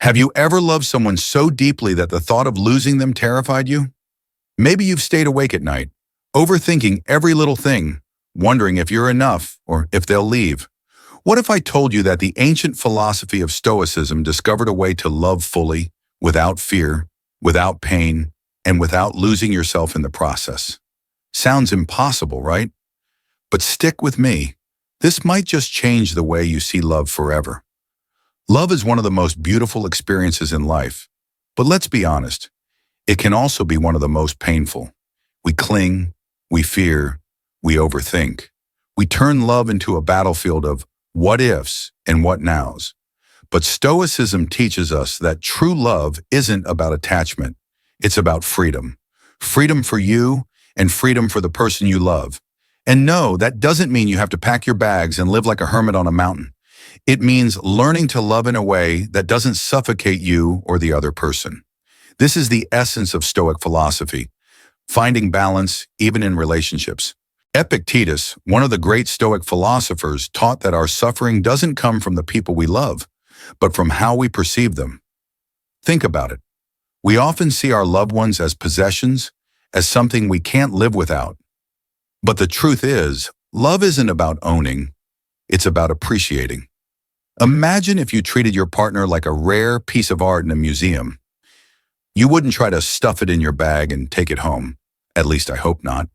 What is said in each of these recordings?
Have you ever loved someone so deeply that the thought of losing them terrified you? Maybe you've stayed awake at night, overthinking every little thing, wondering if you're enough or if they'll leave. What if I told you that the ancient philosophy of Stoicism discovered a way to love fully, without fear, without pain, and without losing yourself in the process? Sounds impossible, right? But stick with me. This might just change the way you see love forever. Love is one of the most beautiful experiences in life. But let's be honest, it can also be one of the most painful. We cling, we fear, we overthink. We turn love into a battlefield of what ifs and what nows. But Stoicism teaches us that true love isn't about attachment. It's about freedom. Freedom for you and freedom for the person you love. And no, that doesn't mean you have to pack your bags and live like a hermit on a mountain. It means learning to love in a way that doesn't suffocate you or the other person. This is the essence of Stoic philosophy, finding balance even in relationships. Epictetus, one of the great Stoic philosophers, taught that our suffering doesn't come from the people we love, but from how we perceive them. Think about it. We often see our loved ones as possessions, as something we can't live without. But the truth is, love isn't about owning, it's about appreciating. Imagine if you treated your partner like a rare piece of art in a museum. You wouldn't try to stuff it in your bag and take it home. At least I hope not.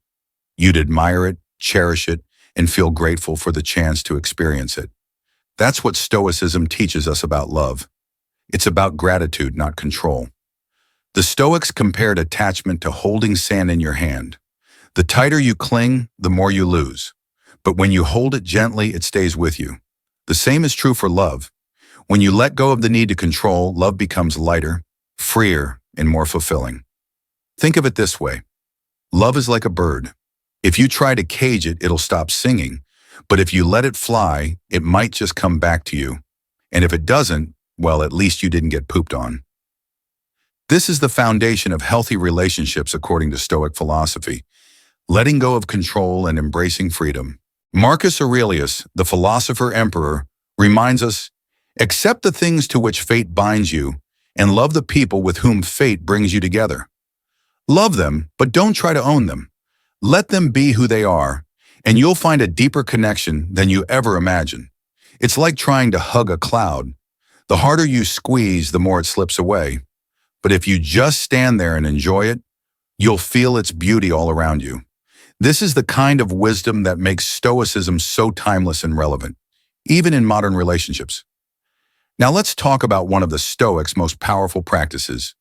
You'd admire it, cherish it, and feel grateful for the chance to experience it. That's what Stoicism teaches us about love. It's about gratitude, not control. The Stoics compared attachment to holding sand in your hand. The tighter you cling, the more you lose. But when you hold it gently, it stays with you. The same is true for love. When you let go of the need to control, love becomes lighter, freer, and more fulfilling. Think of it this way. Love is like a bird. If you try to cage it, it'll stop singing. But if you let it fly, it might just come back to you. And if it doesn't, well, at least you didn't get pooped on. This is the foundation of healthy relationships according to Stoic philosophy. Letting go of control and embracing freedom. Marcus Aurelius, the philosopher-emperor, reminds us, accept the things to which fate binds you and love the people with whom fate brings you together. Love them, but don't try to own them. Let them be who they are, and you'll find a deeper connection than you ever imagined. It's like trying to hug a cloud. The harder you squeeze, the more it slips away. But if you just stand there and enjoy it, you'll feel its beauty all around you. This is the kind of wisdom that makes Stoicism so timeless and relevant, even in modern relationships. Now let's talk about one of the Stoics' most powerful practices,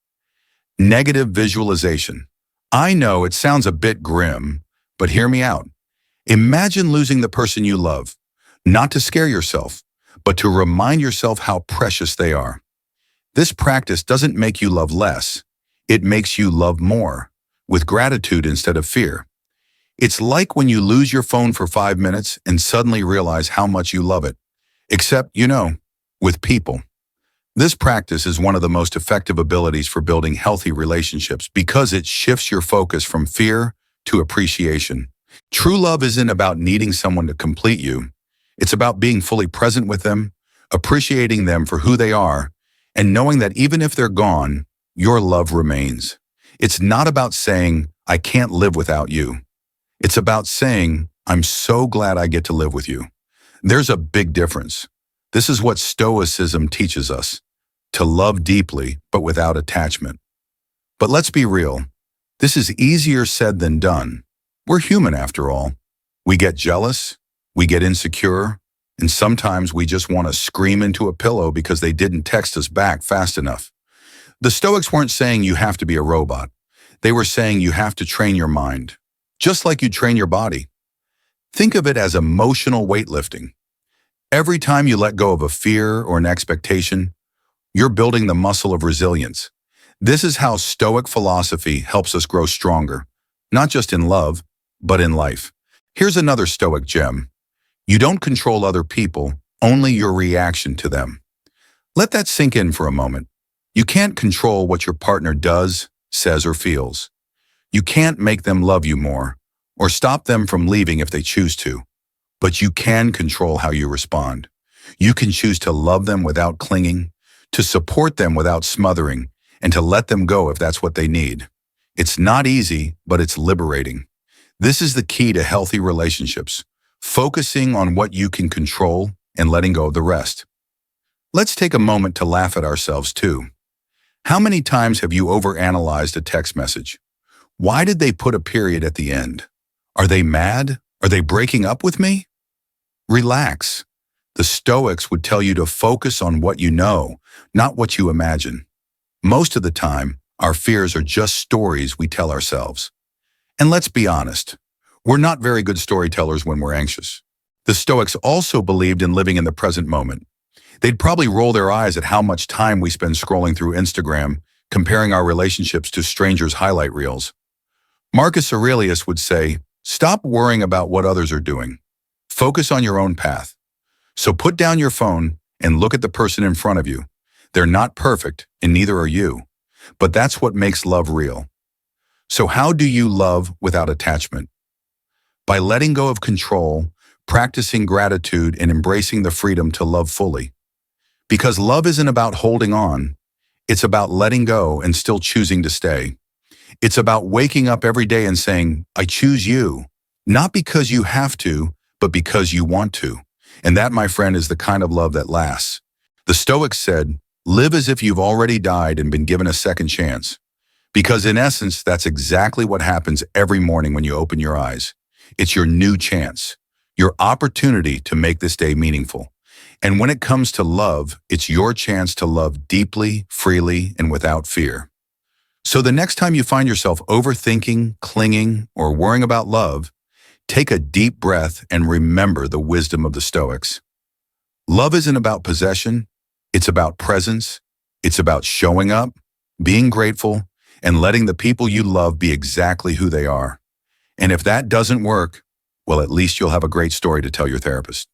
negative visualization. I know it sounds a bit grim, but hear me out. Imagine losing the person you love, not to scare yourself, but to remind yourself how precious they are. This practice doesn't make you love less, it makes you love more, with gratitude instead of fear. It's like when you lose your phone for 5 minutes and suddenly realize how much you love it. Except, with people. This practice is one of the most effective abilities for building healthy relationships because it shifts your focus from fear to appreciation. True love isn't about needing someone to complete you. It's about being fully present with them, appreciating them for who they are, and knowing that even if they're gone, your love remains. It's not about saying, I can't live without you. It's about saying, I'm so glad I get to live with you. There's a big difference. This is what Stoicism teaches us, to love deeply but without attachment. But let's be real, this is easier said than done. We're human after all. We get jealous, we get insecure, and sometimes we just want to scream into a pillow because they didn't text us back fast enough. The Stoics weren't saying you have to be a robot. They were saying you have to train your mind, just like you train your body. Think of it as emotional weightlifting. Every time you let go of a fear or an expectation, you're building the muscle of resilience. This is how Stoic philosophy helps us grow stronger, not just in love, but in life. Here's another Stoic gem. You don't control other people, only your reaction to them. Let that sink in for a moment. You can't control what your partner does, says, or feels. You can't make them love you more, or stop them from leaving if they choose to. But you can control how you respond. You can choose to love them without clinging, to support them without smothering, and to let them go if that's what they need. It's not easy, but it's liberating. This is the key to healthy relationships, focusing on what you can control and letting go of the rest. Let's take a moment to laugh at ourselves too. How many times have you overanalyzed a text message? Why did they put a period at the end? Are they mad? Are they breaking up with me? Relax. The Stoics would tell you to focus on what you know, not what you imagine. Most of the time, our fears are just stories we tell ourselves. And let's be honest, we're not very good storytellers when we're anxious. The Stoics also believed in living in the present moment. They'd probably roll their eyes at how much time we spend scrolling through Instagram, comparing our relationships to strangers' highlight reels. Marcus Aurelius would say, "Stop worrying about what others are doing. Focus on your own path." So put down your phone and look at the person in front of you. They're not perfect, and neither are you. But that's what makes love real. So how do you love without attachment? By letting go of control, practicing gratitude, and embracing the freedom to love fully. Because love isn't about holding on. It's about letting go and still choosing to stay. It's about waking up every day and saying, "I choose you," not because you have to, but because you want to. And that, my friend, is the kind of love that lasts. The Stoics said, live as if you've already died and been given a second chance. Because in essence, that's exactly what happens every morning when you open your eyes. It's your new chance, your opportunity to make this day meaningful. And when it comes to love, it's your chance to love deeply, freely, and without fear. So the next time you find yourself overthinking, clinging, or worrying about love, take a deep breath and remember the wisdom of the Stoics. Love isn't about possession, it's about presence, it's about showing up, being grateful, and letting the people you love be exactly who they are. And if that doesn't work, well, at least you'll have a great story to tell your therapist.